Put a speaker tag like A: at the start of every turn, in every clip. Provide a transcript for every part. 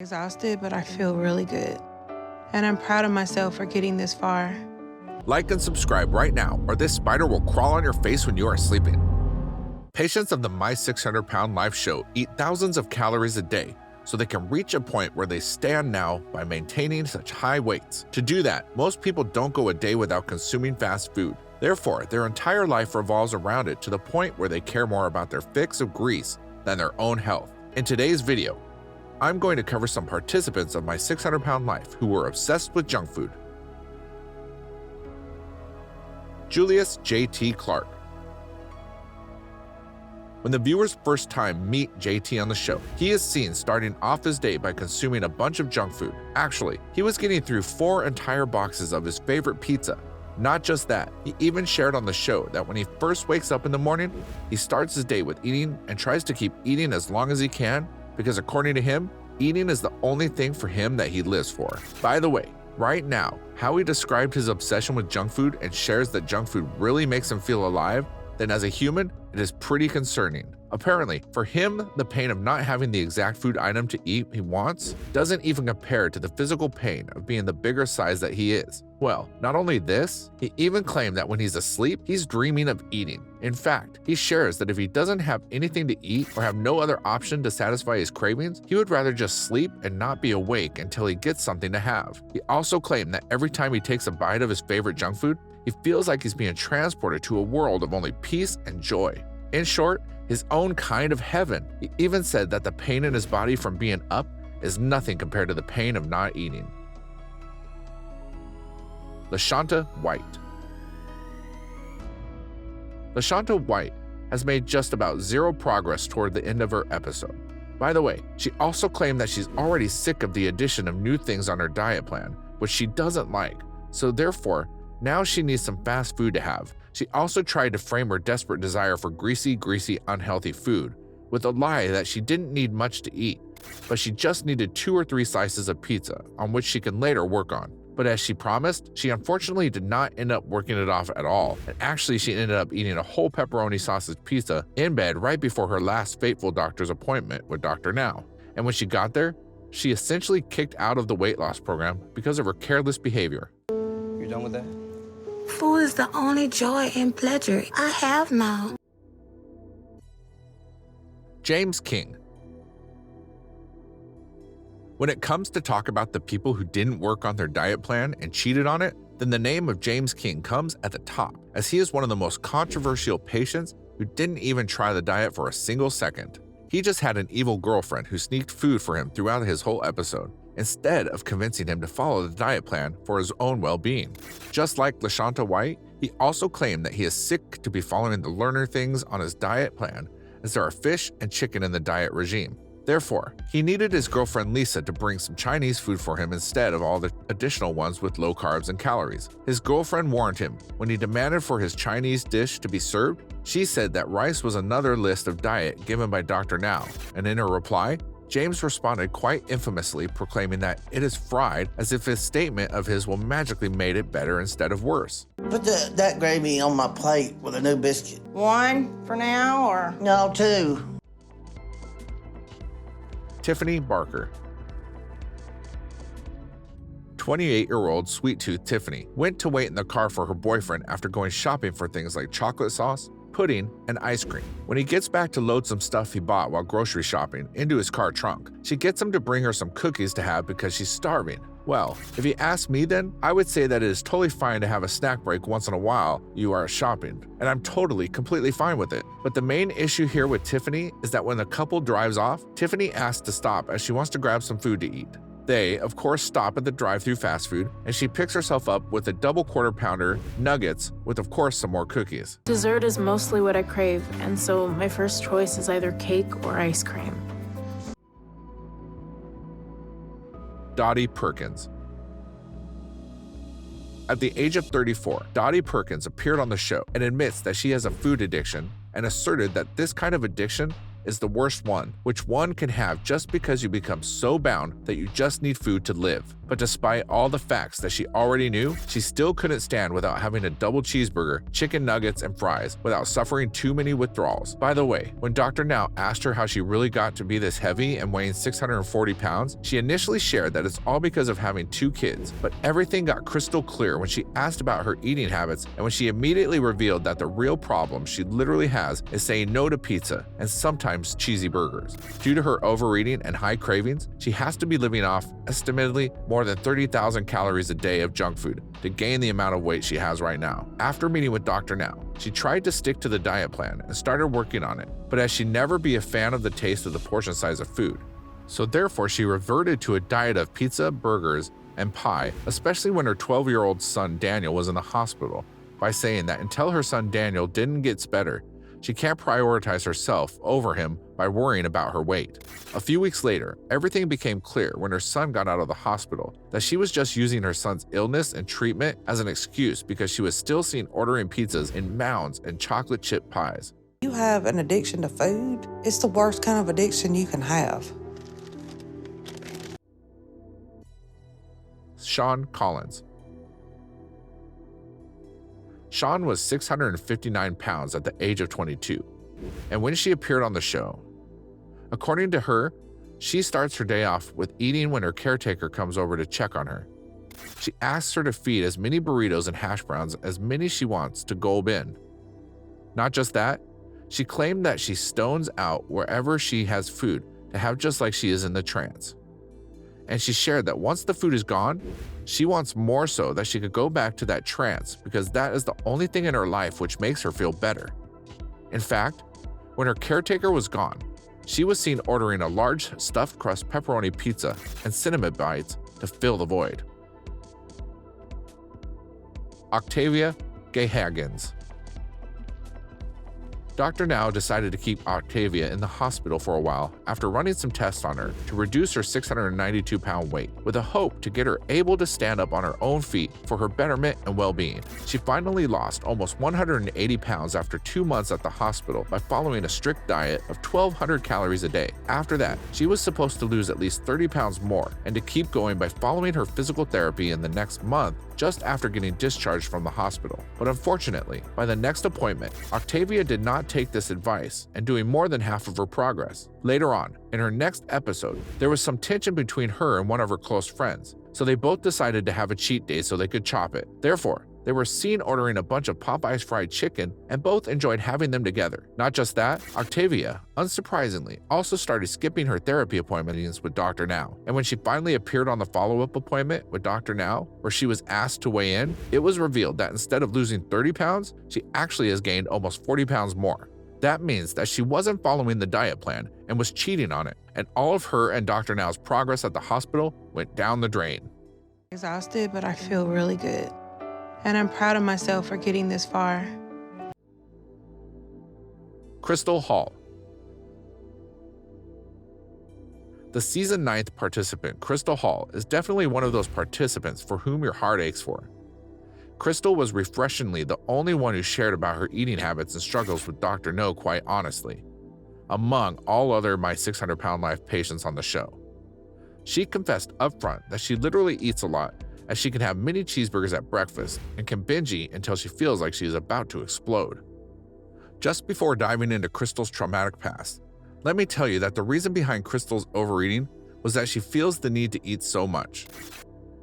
A: Exhausted, but I feel really good. And I'm proud of myself for getting this far.
B: Like and subscribe right now, or this spider will crawl on your face when you are sleeping. Patients of the My 600 Pound Life show eat thousands of calories a day so they can reach a point where they stand now by maintaining such high weights. To do that, most people don't go a day without consuming fast food. Therefore, their entire life revolves around it to the point where they care more about their fix of grease than their own health. In today's video, I'm going to cover some participants of My 600 Pound Life who were obsessed with junk food. Julius J.T. Clark. When the viewers first time meet JT on the show, he is seen starting off his day by consuming a bunch of junk food. Actually, he was getting through 4 entire boxes of his favorite pizza. Not just that, he even shared on the show that when he first wakes up in the morning, he starts his day with eating and tries to keep eating as long as he can because according to him, eating is the only thing for him that he lives for. By the way, right now, how he described his obsession with junk food and shares that junk food really makes him feel alive, then as a human, it is pretty concerning. Apparently, for him, the pain of not having the exact food item to eat he wants doesn't even compare to the physical pain of being the bigger size that he is. Well, not only this, he even claimed that when he's asleep, he's dreaming of eating. In fact, he shares that if he doesn't have anything to eat or have no other option to satisfy his cravings, he would rather just sleep and not be awake until he gets something to have. He also claimed that every time he takes a bite of his favorite junk food, he feels like he's being transported to a world of only peace and joy. In short, his own kind of heaven. He even said that the pain in his body from being up is nothing compared to the pain of not eating. LaShonta White. LaShonta White has made just about zero progress toward the end of her episode. By the way, she also claimed that she's already sick of the addition of new things on her diet plan, which she doesn't like, so therefore, now she needs some fast food to have. She also tried to frame her desperate desire for greasy, unhealthy food with a lie that she didn't need much to eat, but she just needed 2 or 3 slices of pizza, on which she can later work on. But as she promised, she unfortunately did not end up working it off at all, and actually she ended up eating a whole pepperoni sausage pizza in bed right before her last fateful doctor's appointment with Dr. Now. And when she got there, she essentially kicked out of the weight loss program because of her careless behavior.
C: You're done with that?
A: Food is the only joy and pleasure I have now.
B: James King. When it comes to talk about the people who didn't work on their diet plan and cheated on it, then the name of James King comes at the top, as he is one of the most controversial patients who didn't even try the diet for a single second. He just had an evil girlfriend who sneaked food for him throughout his whole episode, instead of convincing him to follow the diet plan for his own well-being. Just like LaShonta White, he also claimed that he is sick to be following the learner things on his diet plan, as there are fish and chicken in the diet regime. Therefore, he needed his girlfriend Lisa to bring some Chinese food for him instead of all the additional ones with low carbs and calories. His girlfriend warned him when he demanded for his Chinese dish to be served. She said that rice was another list of diet given by Dr. Now, and in her reply, James responded quite infamously, proclaiming that it is fried, as if his statement of his will magically made it better instead of worse.
D: Put that gravy on my plate with a new biscuit.
E: 1 for now, or?
D: No, 2.
B: Tiffany Barker. 28-year-old sweet tooth Tiffany went to wait in the car for her boyfriend after going shopping for things like chocolate sauce, pudding, and ice cream. When he gets back to load some stuff he bought while grocery shopping into his car trunk, she gets him to bring her some cookies to have because she's starving. Well, if you ask me then, I would say that it is totally fine to have a snack break once in a while you are shopping, and I'm completely fine with it. But the main issue here with Tiffany is that when the couple drives off, Tiffany asks to stop as she wants to grab some food to eat. They, of course, stop at the drive-thru fast food, and she picks herself up with a double quarter pounder, nuggets, with of course some more cookies.
F: Dessert is mostly what I crave, and so my first choice is either cake or ice cream.
B: Dottie Perkins. At the age of 34, Dottie Perkins appeared on the show and admits that she has a food addiction and asserted that this kind of addiction is the worst one, which one can have just because you become so bound that you just need food to live. But despite all the facts that she already knew, she still couldn't stand without having a double cheeseburger, chicken nuggets, and fries without suffering too many withdrawals. By the way, when Dr. Now asked her how she really got to be this heavy and weighing 640 pounds, she initially shared that it's all because of having 2 kids. But everything got crystal clear when she asked about her eating habits and when she immediately revealed that the real problem she literally has is saying no to pizza and sometimes cheesy burgers. Due to her overeating and high cravings, she has to be living off, estimatedly, more than 30,000 calories a day of junk food to gain the amount of weight she has right now. After meeting with Dr. Now, she tried to stick to the diet plan and started working on it, but as she'd never be a fan of the taste of the portion size of food, so therefore she reverted to a diet of pizza, burgers, and pie, especially when her 12-year-old son Daniel was in the hospital, by saying that until her son Daniel didn't get better, she can't prioritize herself over him by worrying about her weight. A few weeks later, everything became clear when her son got out of the hospital that she was just using her son's illness and treatment as an excuse because she was still seen ordering pizzas in mounds and chocolate chip pies.
C: You have an addiction to food, it's the worst kind of addiction you can have.
B: Sean Collins. Sean was 659 pounds at the age of 22, and when she appeared on the show, according to her, she starts her day off with eating when her caretaker comes over to check on her. She asks her to feed as many burritos and hash browns as many she wants to go in. Not just that, she claimed that she stones out wherever she has food to have just like she is in the trance. And she shared that once the food is gone, she wants more so that she could go back to that trance because that is the only thing in her life which makes her feel better. In fact, when her caretaker was gone, she was seen ordering a large stuffed crust pepperoni pizza and cinnamon bites to fill the void. Octavia Gay-Hagens. Dr. Now decided to keep Octavia in the hospital for a while after running some tests on her to reduce her 692-pound weight, with a hope to get her able to stand up on her own feet for her betterment and well-being. She finally lost almost 180 pounds after 2 months at the hospital by following a strict diet of 1,200 calories a day. After that, she was supposed to lose at least 30 pounds more and to keep going by following her physical therapy in the next month just after getting discharged from the hospital. But unfortunately, by the next appointment, Octavia did not take this advice and doing more than half of her progress. Later on, in her next episode, there was some tension between her and one of her close friends, so they both decided to have a cheat day so they could chop it. Therefore, they were seen ordering a bunch of Popeye's fried chicken and both enjoyed having them together. Not just that, Octavia, unsurprisingly, also started skipping her therapy appointments with Dr. Now. And when she finally appeared on the follow-up appointment with Dr. Now, where she was asked to weigh in, it was revealed that instead of losing 30 pounds, she actually has gained almost 40 pounds more. That means that she wasn't following the diet plan and was cheating on it, and all of her and Dr. Now's progress at the hospital went down the drain.
A: Exhausted, but I feel really good. And I'm proud of myself for getting this far.
B: Crystal Hall. The season 9th participant, Crystal Hall, is definitely one of those participants for whom your heart aches for. Crystal was refreshingly the only one who shared about her eating habits and struggles with Dr. No quite honestly, among all other My 600-Pound Life patients on the show. She confessed upfront that she literally eats a lot, as she can have mini cheeseburgers at breakfast and can binge eat until she feels like she is about to explode. Just before diving into Crystal's traumatic past, let me tell you that the reason behind Crystal's overeating was that she feels the need to eat so much.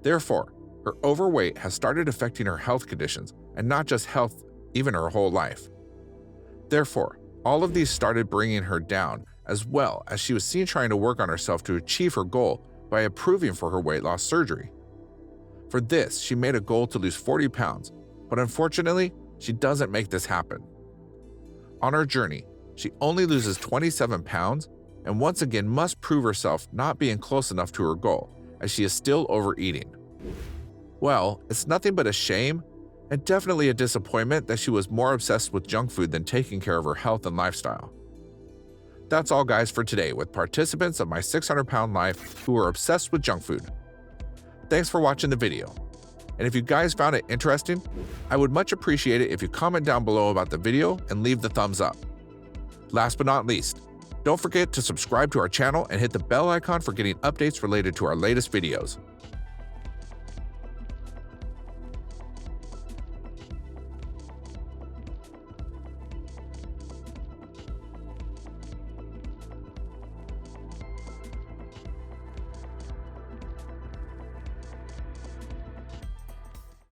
B: Therefore, her overweight has started affecting her health conditions, and not just health, even her whole life. Therefore, all of these started bringing her down, as well as she was seen trying to work on herself to achieve her goal by approving for her weight loss surgery. For this, she made a goal to lose 40 pounds, but unfortunately, she doesn't make this happen. On her journey, she only loses 27 pounds and once again must prove herself not being close enough to her goal, as she is still overeating. Well, it's nothing but a shame and definitely a disappointment that she was more obsessed with junk food than taking care of her health and lifestyle. That's all, guys, for today with participants of My 600-Pound Life who are obsessed with junk food. Thanks for watching the video. And if you guys found it interesting, I would much appreciate it if you comment down below about the video and leave the thumbs up. Last but not least, don't forget to subscribe to our channel and hit the bell icon for getting updates related to our latest videos.